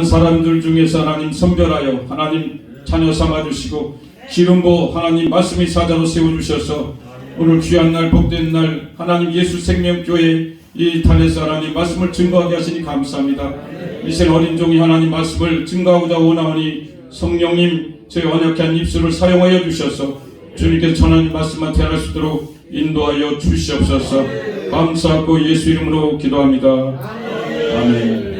사람들 중에서 하나님 선별하여 하나님 자녀 삼아주시고 기름부 하나님 말씀의 사자로 세워주셔서 오늘 귀한 날 복된 날 하나님 예수 생명교회 이 탄에서 하나님 말씀을 증거하게 하시니 감사합니다. 이생 어린 종이 하나님 말씀을 증거하고자 원하오니 성령님 저희 언약한 입술을 사용하여 주셔서 주님께서 전하는 말씀만 대할 수 있도록 인도하여 주시옵소서. 감사하고 예수 이름으로 기도합니다. 아멘.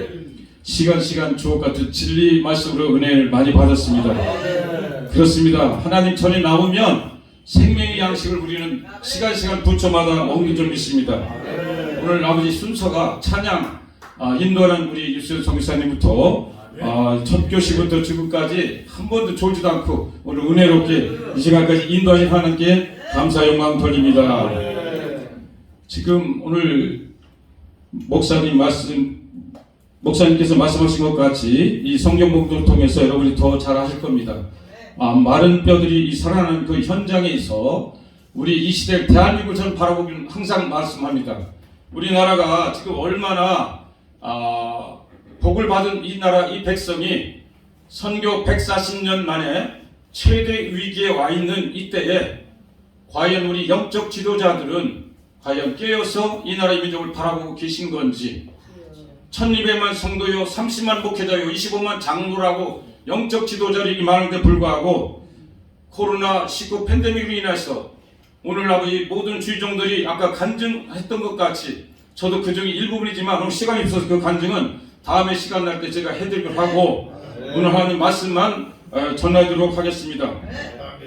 시간 주옥같은 진리 말씀으로 은혜를 많이 받았습니다. 그렇습니다. 하나님 전에 나오면 생명의 양식을 우리는 시간 부처마다 먹는 줄 믿습니다. 오늘 아버지 순서가 찬양 인도하는 우리 유수연 성교사님부터 첫 교시부터 지금까지 한 번도 졸지도 않고 오늘 은혜롭게 이 시간까지 인도하신 하나님께 감사 영광 돌립니다. 지금 오늘 목사님께서 말씀하신 것 같이 이 성경 봉독을 통해서 여러분이 더 잘 하실 겁니다. 마른 뼈들이 살아나는 그 현장에서 우리 이 시대 대한민국을 저는 바라보면 항상 말씀합니다. 우리나라가 지금 얼마나 복을 받은 이 나라 이 백성이 선교 140년 만에 최대 위기에 와 있는 이때에 과연 우리 영적 지도자들은 과연 깨어서 이 나라의 민족을 바라보고 계신 건지 1200만 성도요 30만 목회자요 25만 장로라고 영적 지도자들이 많은데 불구하고 코로나19 팬데믹으로 인해서 오늘 아버지 모든 주의종들이 아까 간증했던 것 같이 저도 그 중에 일부분이지만 오늘 시간이 없어서 그 간증은 다음에 시간 날 때 제가 해드리도록 하고 오늘 하나님 말씀만 전하도록 하겠습니다.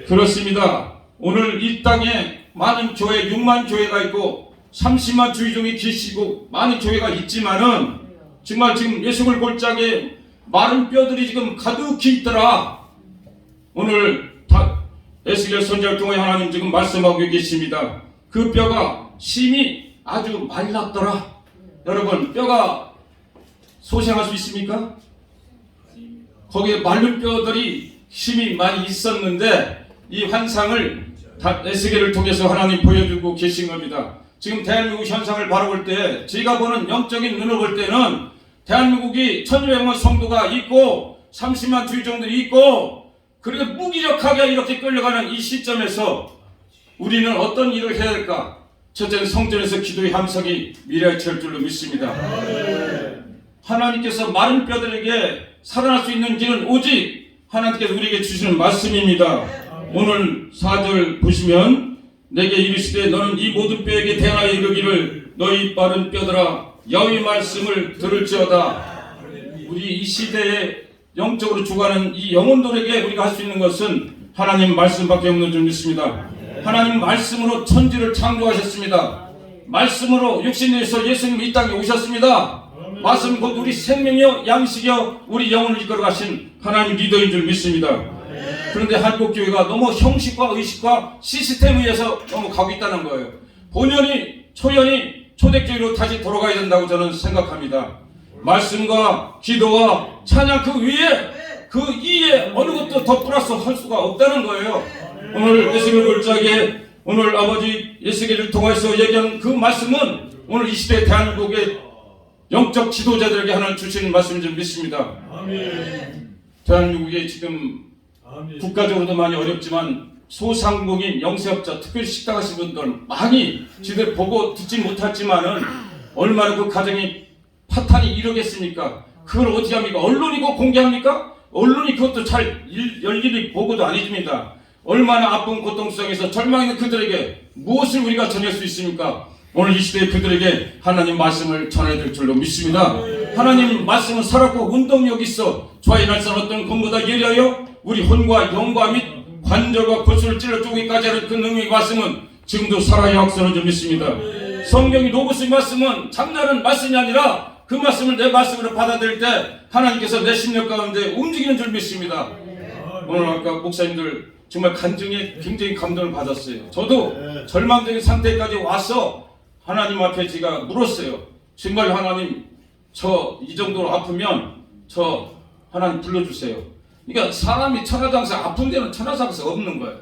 그렇습니다. 오늘 이 땅에 많은 교회 6만 교회가 있고 30만 주의종이 계시고 많은 교회가 있지만은 정말 지금 예수를 골짜기에 마른 뼈들이 지금 가득히 있더라. 오늘 에스겔 선지자를 통해 하나님 지금 말씀하고 계십니다. 그 뼈가 심이 아주 말랐더라. 여러분 뼈가 소생할 수 있습니까? 거기에 마른 뼈들이 심이 많이 있었는데 이 환상을 에스겔을 통해서 하나님 보여주고 계신 겁니다. 지금 대한민국 현상을 바라볼 때 제가 보는 영적인 눈을 볼 때는 대한민국이 1200만 성도가 있고 30만 주의종들이 있고 그리고 무기력하게 이렇게 끌려가는 이 시점에서 우리는 어떤 일을 해야 할까? 첫째는 성전에서 기도의 함성이 미래에 채울 줄로 믿습니다. 하나님께서 마른 뼈들에게 살아날 수 있는 길은 오직 하나님께서 우리에게 주시는 말씀입니다. 오늘 4절 보시면 내게 이르시되 너는 이 모든 뼈에게 대하여 이르기를 너희 마른 뼈들아 여호와의 말씀을 들을지어다. 우리 이 시대에 영적으로 죽어가는 이 영혼들에게 우리가 할 수 있는 것은 하나님 말씀밖에 없는 줄 믿습니다. 하나님 말씀으로 천지를 창조하셨습니다. 말씀으로 육신에서 예수님이 이 땅에 오셨습니다. 말씀 곧 우리 생명이요 양식이요 우리 영혼을 이끌어 가신 하나님 리더인 줄 믿습니다. 그런데 한국교회가 너무 형식과 의식과 시스템에 의해서 너무 가고 있다는 거예요. 본연이 초연이 초대교회로 다시 돌아가야 된다고 저는 생각합니다. 말씀과 기도와 찬양 그 이에 어느 것도 더 플러스 할 수가 없다는 거예요. 오늘 에스겔 골짜기에 오늘 아버지 에스겔을 통해서 얘기한 그 말씀은 오늘 이 시대 대한민국의 영적 지도자들에게 하나님 주시는 말씀인 줄 믿습니다. 아멘. 대한민국에 지금 국가적으로도 많이 어렵지만 소상공인, 영세업자, 특별히 식당 하신 분들 많이 지들 보고 듣지 못했지만은 얼마나 그 가정이 파탄이 이러겠습니까? 그걸 어떻게 합니까? 언론이 그거 공개합니까? 언론이 그것도 잘 열일이 보고도 안 해줍니다. 얼마나 아픈 고통성에서 절망 있는 그들에게 무엇을 우리가 전할 수 있습니까? 오늘 이 시대에 그들에게 하나님 말씀을 전해야 될 줄로 믿습니다. 하나님 말씀은 살았고 운동력이 있어 좌의 날선 어떤 것보다 예리하여 우리 혼과 영과 및 관절과 골수를 찔러 쪼개기까지 하는 그 능력의 말씀은 지금도 살아야 확선을 좀 믿습니다. 성경이 로고스의 말씀은 장난은 말씀이 아니라 그 말씀을 내 말씀으로 받아들일 때 하나님께서 내 심령 가운데 움직이는 줄 믿습니다. 오늘 아까 목사님들 정말 간증에 굉장히 감동을 받았어요. 저도 절망적인 상태까지 와서 하나님 앞에 제가 물었어요. 정말 하나님 저 이 정도로 아프면 저 하나님 불러주세요. 그러니까 사람이 천하장사 아픈 데는 천하장사 없는 거예요.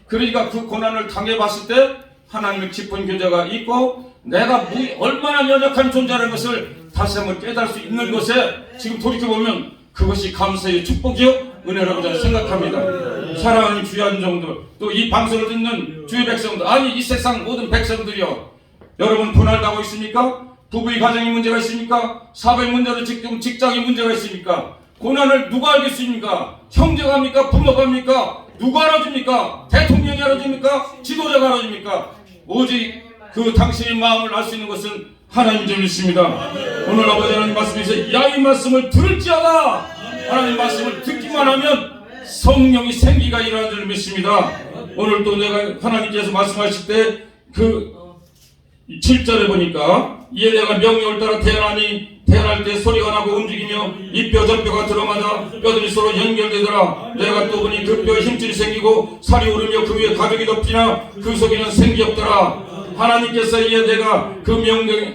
그러니까 그 고난을 당해봤을 때 하나님의 깊은 교제가 있고 내가 얼마나 연약한 존재라는 것을 다시 한번 깨달을 수 있는 것에 지금 돌이켜보면 그것이 감사의 축복이요 은혜라고 저는 생각합니다. 사랑하는 주의 한종들, 또 이 방송을 듣는 주의 백성들, 아니 이 세상 모든 백성들이요, 여러분 고난당하고 있습니까? 부부의 가정의 문제가 있습니까? 사회의 문제로 직장의 문제가 있습니까? 고난을 누가 알겠습니까? 형제가 합니까? 부모가 합니까? 누가 알아줍니까? 대통령이 알아줍니까? 지도자가 알아줍니까? 오직 그 당신의 마음을 알 수 있는 것은 하나님 줄 믿습니다. 오늘 아버지 하나님 말씀에서 야 이 말씀을 들을지어다, 하나님 말씀을 듣기만 하면 성령이 생기가 일어나는 줄 믿습니다. 오늘 또 내가 하나님께서 말씀하실 때 그 7절에 보니까 이에 내가 명령을 따라 태어날 때 소리가 나고 움직이며 이 뼈 저 뼈가 들어맞아 뼈들이 서로 연결되더라. 내가 또 보니 그 뼈에 힘줄이 생기고 살이 오르며 그 위에 가죽이 덮이나 그 속에는 생기 없더라. 하나님께서 이에 내가 그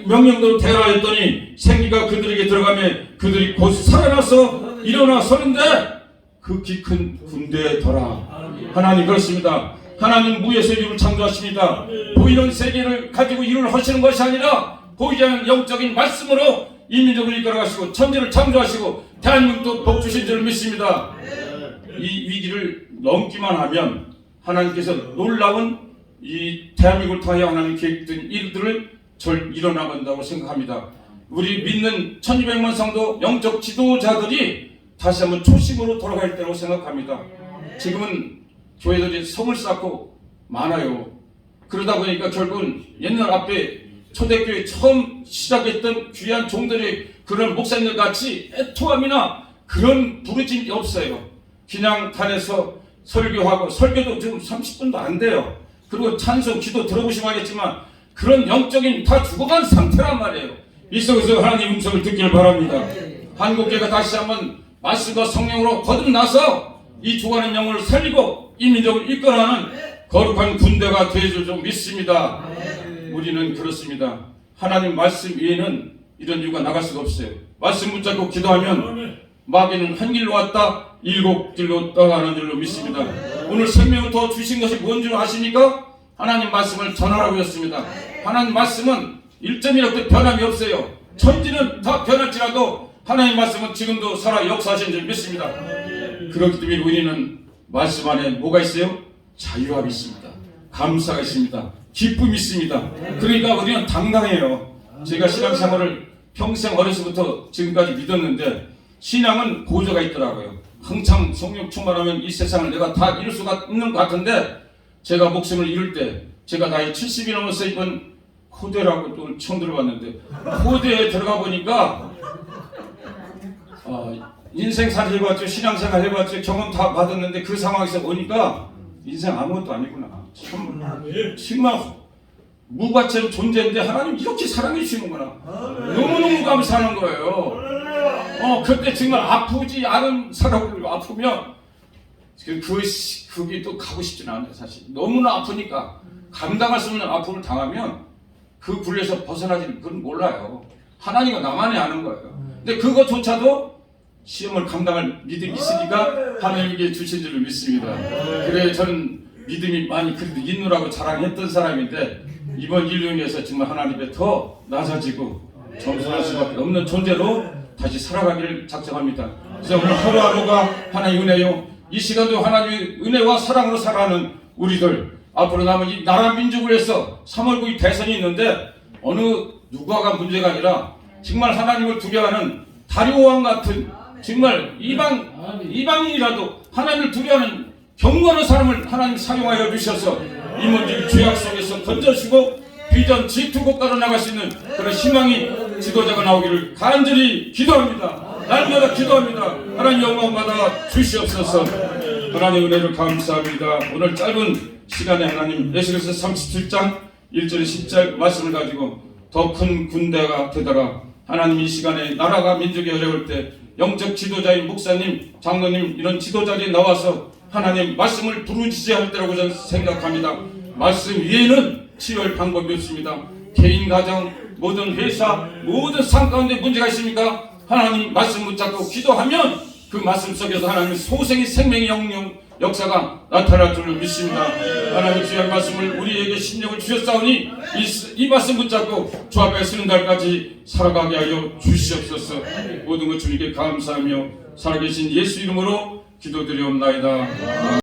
명령대로 태어나였더니 생기가 그들에게 들어가며 그들이 곧 살아나서 일어나 서는데 그 키 큰 군대에 더라. 하나님 그렇습니다. 하나님 무에서 일을 창조하십니다. 보이는 세계를 가지고 일을 하시는 것이 아니라 보이지 않는 영적인 말씀으로 이 민족을 이끌어가시고 천지를 창조하시고 대한민국도 복 주신 줄 믿습니다. 이 위기를 넘기만 하면 하나님께서 놀라운 이 대한민국을 통하여 하나님 계획된 일들을 일어나간다고 생각합니다. 우리 믿는 1200만 성도 영적 지도자들이 다시 한번 초심으로 돌아갈 때라고 생각합니다. 지금은 교회들이 성을 쌓고 많아요. 그러다 보니까 결국은 옛날 앞에 초대교회 처음 시작했던 귀한 종들의 그런 목사님들 같이 애토함이나 그런 부르짐이 없어요. 그냥 단에서 설교하고, 설교도 지금 30분도 안 돼요. 그리고 찬송, 기도 들어보시면 알겠지만 그런 영적인 다 죽어간 상태란 말이에요. 이 속에서 하나님 음성을 듣기를 바랍니다. 한국교회가 다시 한번 말씀과 성령으로 거듭나서 이 죽어가는 영혼을 살리고 이 민족을 이끌어가는 거룩한 군대가 되어줄 줄 믿습니다. 우리는 그렇습니다. 하나님 말씀 외에는 이런 이유가 나갈 수가 없어요. 말씀 붙잡고 기도하면 마귀는 한 길로 왔다 7길로 떠가는 줄로 믿습니다. 오늘 생명을 더 주신 것이 뭔 줄 아십니까? 하나님 말씀을 전하라고 했습니다. 하나님 말씀은 1점이라도 변함이 없어요. 천지는 다 변할지라도 하나님 말씀은 지금도 살아 역사하신 줄 믿습니다. 그렇기 때문에 우리는 말씀 안에 뭐가 있어요? 자유함이 있습니다. 감사가 있습니다. 기쁨이 있습니다. 그러니까 우리는 당당해요. 제가 신앙생활을 평생 어려서부터 지금까지 믿었는데 신앙은 고저가 있더라고요. 한참 성령 충만하면 이 세상을 내가 다 이룰 수가 있는 것 같은데 제가 목숨을 잃을 때 제가 나이 70이 넘어서 이번 호대라고 또 처음 들어봤는데 호대에 들어가 보니까 인생살 해봤죠, 신앙생활 해봤죠, 경험 다 받았는데 그 상황에서 오니까 인생 아무것도 아니구나. 정말 무가치한 존재인데 하나님 이렇게 사랑해 주시는구나. 너무너무 감사하는 거예요. 그때 정말 아프지 않은 사람을 아프면 그게 또 가고 싶지는 않아요. 사실 너무나 아프니까 감당할 수 없는 아픔을 당하면 그 굴레에서 벗어나지는 그건 몰라요. 하나님은 나만이 아는 거예요. 근데 그것조차도 시험을 감당할 믿음이 있으니까 하나님께 주신 줄을 믿습니다. 그래 저는 믿음이 많이 그래도 있느라고 자랑했던 사람인데 이번 일로 인해서 정말 하나님께 더 낮아지고 겸손할 수밖에 없는 존재로 다시 살아가기를 작정합니다. 그래서 오늘 하루하루가 하나님의 은혜요, 이 시간도 하나님의 은혜와 사랑으로 살아가는 우리들, 앞으로 남은 이 나라 민족을 위해서 3월 9일 대선이 있는데 어느 누가가 문제가 아니라 정말 하나님을 두려워하는 다리오 왕 같은 정말 이방인이라도 하나님을 두려워하는 경건한 사람을 하나님 사용하여 주셔서 이 문제 죄악 속에서 건져주시고 비전 지투국가로 나갈 수 있는 그런 희망이 지도자가 나오기를 간절히 기도합니다. 날마다 기도합니다. 하나님 영광 받아 주시옵소서. 하나님 은혜를 감사합니다. 오늘 짧은 시간에 하나님 에스겔서 37장 1절 10절 말씀을 가지고 더 큰 군대가 되더라. 하나님 이 시간에 나라가 민족이 어려울 때 영적 지도자인 목사님, 장로님 이런 지도자들이 나와서 하나님 말씀을 부르짖어야 할 때라고 저는 생각합니다. 말씀 위에는 치료할 방법이 없습니다. 개인 가정, 모든 회사, 모든 삶 가운데 문제가 있습니까? 하나님 말씀 붙잡고 기도하면 그 말씀 속에서 하나님 소생의 생명의 역사가 나타날 줄 믿습니다. 하나님 주의 말씀을 우리에게 신령을 주셨사오니 이 말씀 붙잡고 주 앞에 서는 날까지 살아가게 하여 주시옵소서. 모든 것 주님께 감사하며 살아계신 예수 이름으로 기도드리옵나이다.